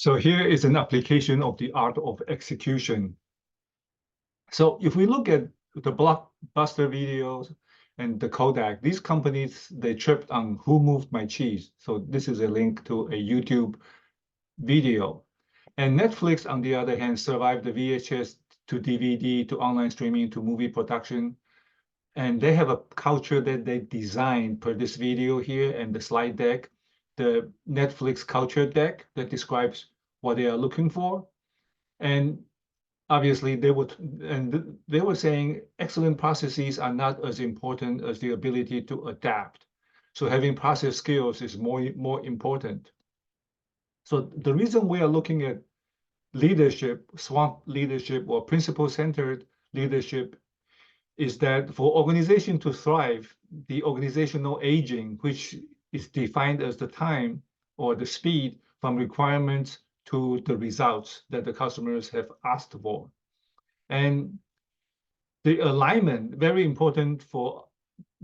So here is an application of the art of execution. So if we look at the Blockbuster videos and the Kodak, these companies, they tripped on who moved my cheese. So this is a link to a YouTube video. And Netflix, on the other hand, survived the VHS to DVD to online streaming to movie production. And they have a culture that they designed per this video here and the slide deck, the Netflix culture deck that describes what they are looking for. And obviously they were saying excellent processes are not as important as the ability to adapt. So having process skills is more important. So the reason we are looking at leadership, SWAMP leadership or principle-centered leadership is that for organization to thrive, the organizational aging, which is defined as the time or the speed from requirements to the results that the customers have asked for. And the alignment, very important for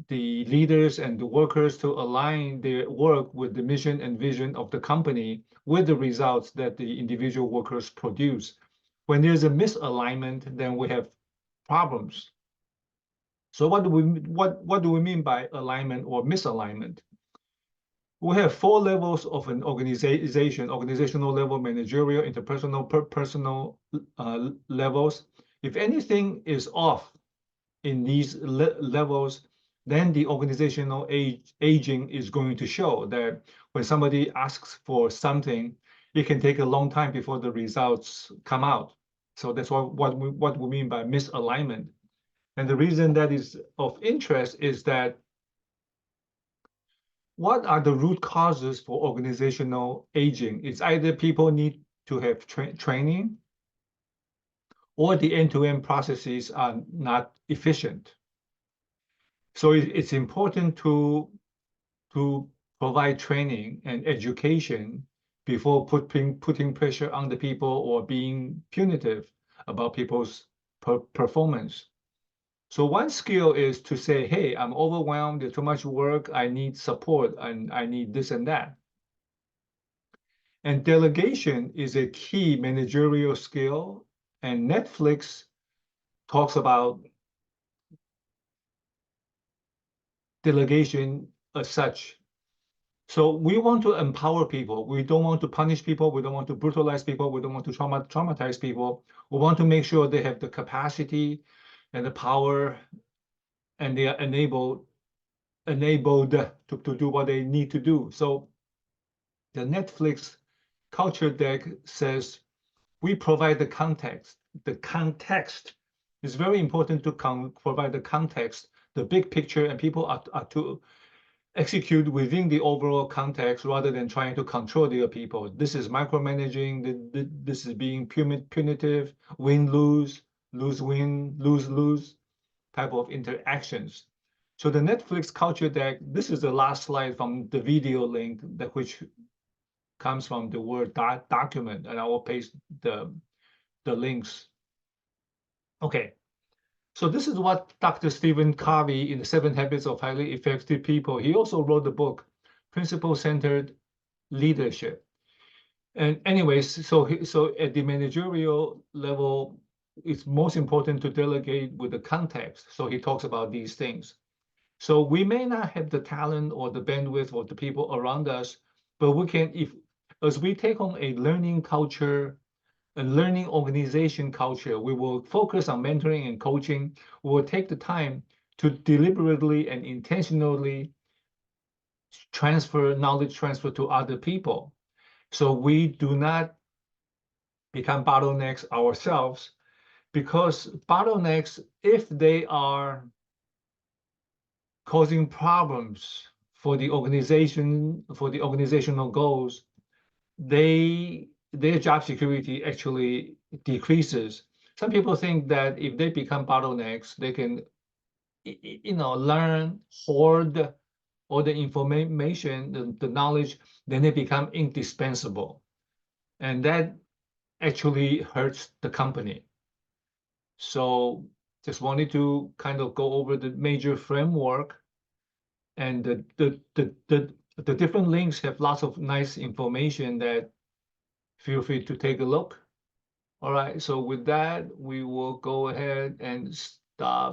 the leaders and the workers to align their work with the mission and vision of the company with the results that the individual workers produce. When there's a misalignment, then we have problems. So what do we mean by alignment or misalignment? We have 4 levels of an organization: organizational level, managerial, interpersonal, personal levels. If anything is off in these levels, then the organizational aging is going to show that when somebody asks for something, it can take a long time before the results come out. So that's what we mean by misalignment. And the reason that is of interest is that what are the root causes for organizational aging? It's either people need to have training, or the end-to-end processes are not efficient. So it's important to provide training and education before putting pressure on the people or being punitive about people's performance. So one skill is to say, hey, I'm overwhelmed, there's too much work, I need support, and I need this and that. And delegation is a key managerial skill, and Netflix talks about delegation as such. So we want to empower people. We don't want to punish people. We don't want to brutalize people. We don't want to traumatize people. We want to make sure they have the capacity and the power, and they are enabled to do what they need to do. So the Netflix culture deck says we provide the context. The context is very important to provide the context, the big picture, and people are to execute within the overall context rather than trying to control their people. This is micromanaging. This is being punitive, win-lose, lose-win, lose-lose type of interactions. So the Netflix culture deck, this is the last slide from the video link, that which comes from the word document, and I will paste the links. Okay, so this is what Dr. Stephen Covey in the 7 Habits of Highly Effective People, he also wrote the book, Principle-Centered Leadership. And anyways, so at the managerial level, it's most important to delegate with the context. So he talks about these things. So we may not have the talent or the bandwidth or the people around us, but we can, as we take on a learning culture, a learning organization culture, we will focus on mentoring and coaching. We will take the time to deliberately and intentionally knowledge transfer to other people. So we do not become bottlenecks ourselves, because bottlenecks, if they are causing problems for the organization, for the organizational goals, their job security actually decreases. Some people think that if they become bottlenecks, they can, learn, hoard all the information, the knowledge, then they become indispensable. And that actually hurts the company. So just wanted to kind of go over the major framework, and the different links have lots of nice information that feel free to take a look. All right, so with that, we will go ahead and stop